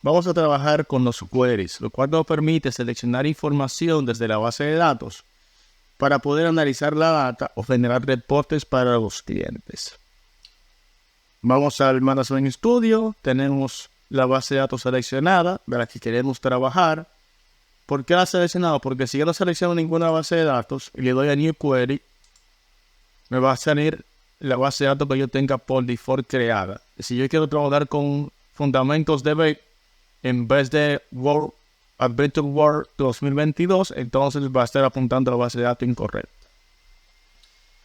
vamos a trabajar con los queries, lo cual nos permite seleccionar información desde la base de datos para poder analizar la data o generar reportes para los clientes. Vamos al Management Studio, tenemos la base de datos seleccionada de la que queremos trabajar. ¿Por qué la he seleccionado? Porque si yo no selecciono ninguna base de datos y le doy a New Query, me va a salir la base de datos que yo tenga por default creada. Y si yo quiero trabajar con fundamentos de B en vez de World Adventure World 2022, entonces va a estar apuntando a la base de datos incorrecta.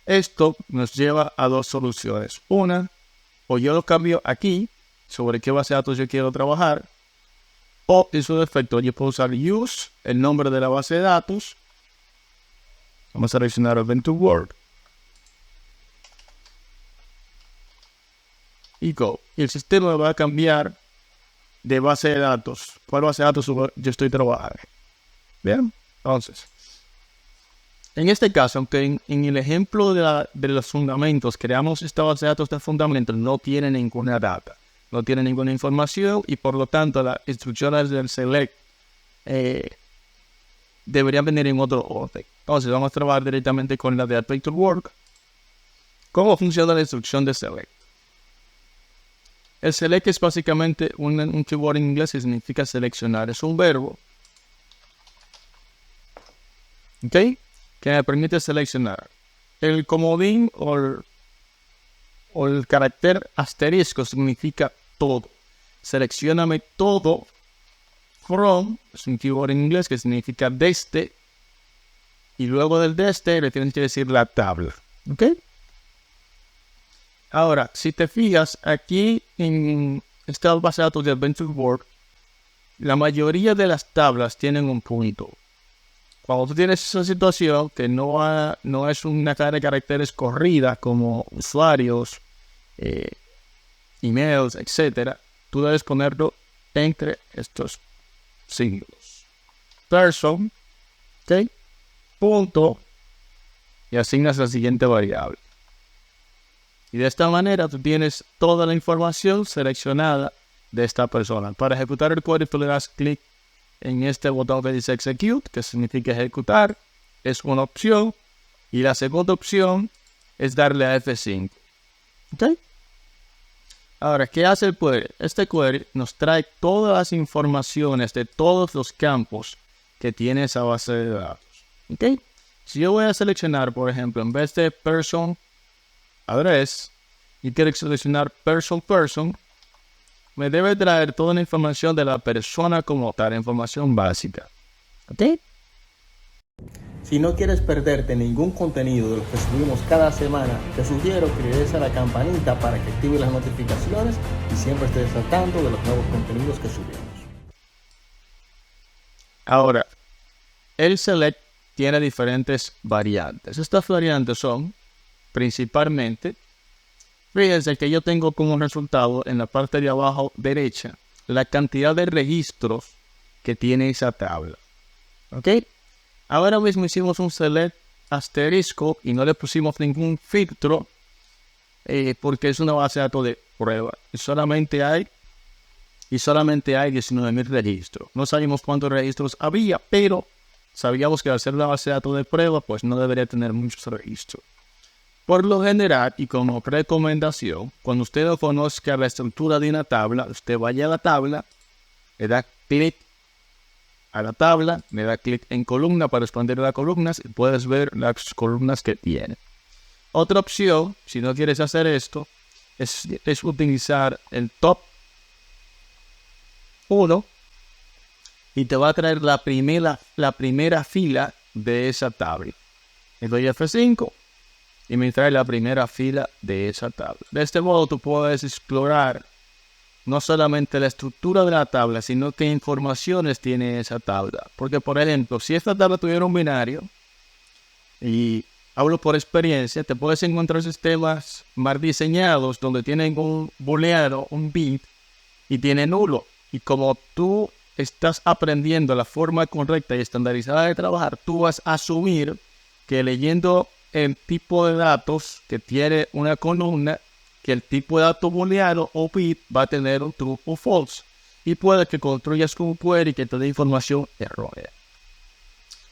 Esto nos lleva a dos soluciones. Una, o yo lo cambio aquí, sobre qué base de datos yo quiero trabajar, o en su defecto yo puedo usar use, el nombre de la base de datos. Vamos a seleccionar Adventure World. Y go. Y el sistema va a cambiar de base de datos. ¿Cuál base de datos yo estoy trabajando? Bien, entonces. En este caso, aunque en el ejemplo de los fundamentos, creamos esta base de datos de fundamentos, no tiene ninguna data, no tiene ninguna información y por lo tanto las instrucciones del select deberían venir en otro orden. Entonces vamos a trabajar directamente con la de Adventure Work. ¿Cómo funciona la instrucción de select? El select es básicamente un keyword en inglés que significa seleccionar. Es un verbo, ¿ok?, que me permite seleccionar. El comodín o el carácter asterisco significa todo. Seleccióname todo. From es un keyword en inglés que significa desde. Y luego del desde le tienes que decir la tabla. ¿Ok? Ahora, si te fijas, aquí en esta base de datos de Adventure World, la mayoría de las tablas tienen un punto. Cuando tú tienes esa situación que no es una cadena de caracteres corrida como usuarios, emails, etc., tú debes ponerlo entre estos signos. Person, ¿ok?, punto, y asignas la siguiente variable. Y de esta manera tú tienes toda la información seleccionada de esta persona. Para ejecutar el query tú le das clic en este botón que dice Execute, que significa ejecutar. Es una opción. Y la segunda opción es darle a F5. ¿Ok? Ahora, ¿qué hace el query? Este query nos trae todas las informaciones de todos los campos que tiene esa base de datos. ¿Ok? Si yo voy a seleccionar, por ejemplo, en vez de person address, y quiero seleccionar person, me debe traer toda la información de la persona como tal, información básica. ¿Ok? Si no quieres perderte ningún contenido de los que subimos cada semana, te sugiero que le des a la campanita para que active las notificaciones y siempre estés al tanto de los nuevos contenidos que subimos. Ahora, el select tiene diferentes variantes. Estas variantes son, principalmente, fíjense que yo tengo como resultado en la parte de abajo derecha la cantidad de registros que tiene esa tabla. ¿Ok? Ahora mismo hicimos un select asterisco y no le pusimos ningún filtro porque es una base de datos de prueba. Y solamente hay 19.000 registros. No sabíamos cuántos registros había, pero sabíamos que al ser una base de datos de prueba, pues no debería tener muchos registros. Por lo general, y como recomendación, cuando usted no conozca la estructura de una tabla, usted vaya a la tabla, le da clic a la tabla, le da clic en columna para expandir las columnas y puedes ver las columnas que tiene. Otra opción, si no quieres hacer esto, es utilizar el top 1 y te va a traer la primera fila de esa tabla. Le doy F5 y me trae la primera fila de esa tabla. De este modo tú puedes explorar no solamente la estructura de la tabla, sino qué informaciones tiene esa tabla. Porque, por ejemplo, si esta tabla tuviera un binario, y hablo por experiencia, te puedes encontrar sistemas mal diseñados donde tienen un booleano, un bit, y tiene nulo. Y como tú estás aprendiendo la forma correcta y estandarizada de trabajar, tú vas a asumir que leyendo el tipo de datos que tiene una columna, que el tipo de dato booleano o bit va a tener un true o false. y puede que construyas un query que te dé información errónea.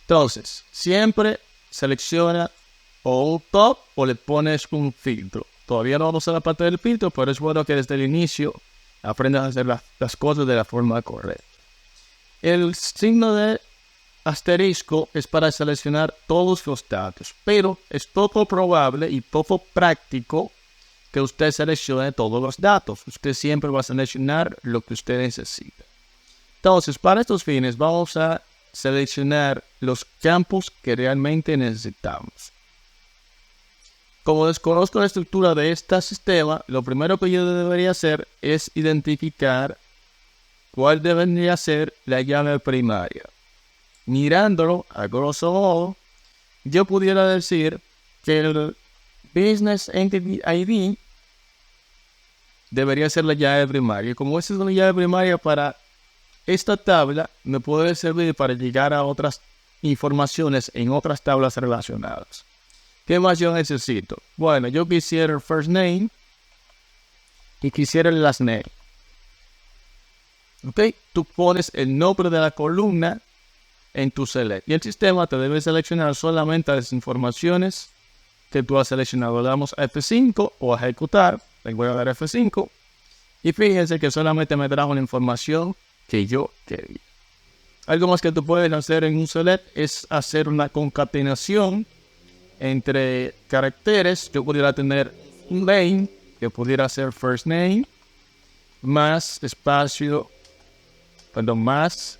Entonces, siempre selecciona o un top o le pones un filtro. Todavía no vamos a la parte del filtro, pero es bueno que desde el inicio aprendas a hacer las cosas de la forma correcta. El signo de asterisco es para seleccionar todos los datos, pero es poco probable y poco práctico que usted seleccione todos los datos. Usted siempre va a seleccionar lo que usted necesita. Entonces, para estos fines vamos a seleccionar los campos que realmente necesitamos. Como desconozco la estructura de este sistema, lo primero que yo debería hacer es identificar cuál debería ser la llave primaria. Mirándolo a grosso modo, yo pudiera decir que el Business Entity ID debería ser la llave primaria. Como esa es la llave primaria para esta tabla, me puede servir para llegar a otras informaciones en otras tablas relacionadas. ¿Qué más yo necesito? Bueno, yo quisiera el first name y quisiera el last name. ¿Ok? Tú pones el nombre de la columna en tu select. Y el sistema te debe seleccionar solamente las informaciones que tú has seleccionado. Le damos a F5 o a ejecutar. Le voy a dar F5. Y fíjense que solamente me trajo la información que yo quería. Algo más que tú puedes hacer en un select es hacer una concatenación entre caracteres. Yo pudiera tener un name que pudiera ser first name más espacio, más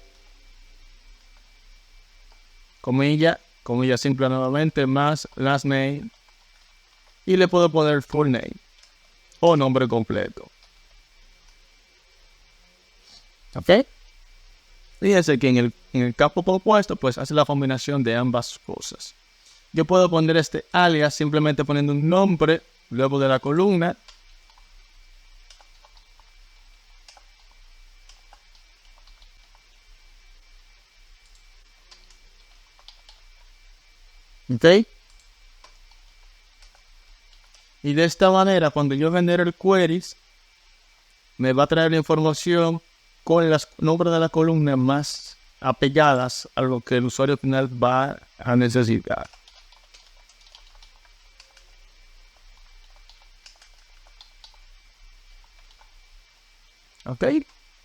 comilla simple nuevamente más last name y le puedo poner full name o nombre completo. ¿Ok? Fíjense que en el campo compuesto pues hace la combinación de ambas cosas. Yo puedo poner este alias simplemente poniendo un nombre luego de la columna. ¿Ok? Y de esta manera, cuando yo genere el queries, me va a traer la información con los nombres de la columna más apegadas a lo que el usuario final va a necesitar. ¿Ok?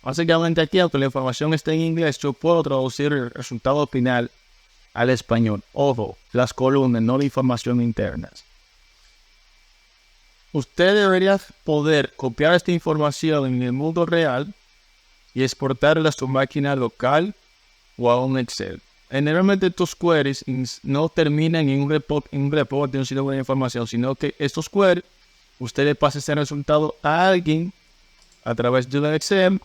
Básicamente aquí, aunque la información esté en inglés, yo puedo traducir el resultado final al español. Ojo, las columnas, no la información interna. Usted debería poder copiar esta información en el mundo real y exportarla a su máquina local o a un Excel. Generalmente tus queries no terminan en un report de un sitio de información, sino que estos queries, usted le pasa ese resultado a alguien a través de un Excel.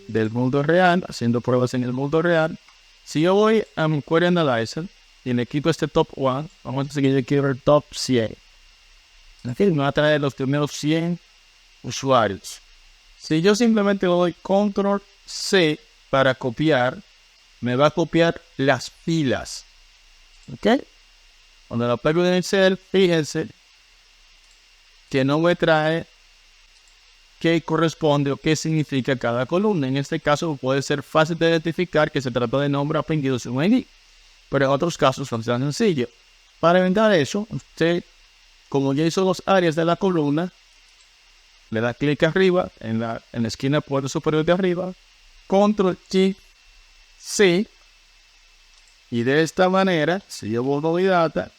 Del mundo real, haciendo pruebas en el mundo real. Si yo voy a mi Query Analyzer y le quito este top 1, vamos a decir que yo quiero el top 100. Aquí me va a traer los primeros 100 usuarios. Si yo simplemente doy Control C para copiar, me va a copiar las filas. ¿Ok? Cuando lo pego en Excel, fíjense que no me trae qué corresponde o qué significa cada columna. En este caso puede ser fácil de identificar que se trata de nombre, apellido, su ID, pero en otros casos es tan sencillo. Para evitar eso, usted, como ya hizo dos áreas de la columna, le da clic arriba, en la esquina puerta superior de arriba, Control C, y de esta manera, si yo voy a data,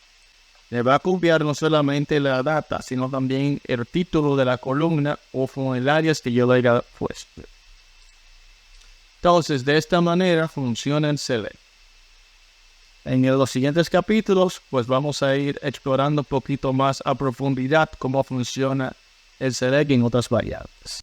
le va a copiar no solamente la data, sino también el título de la columna o formularios que yo le haya puesto. Entonces, de esta manera funciona el select. En los siguientes capítulos, pues vamos a ir explorando un poquito más a profundidad cómo funciona el select en otras variables.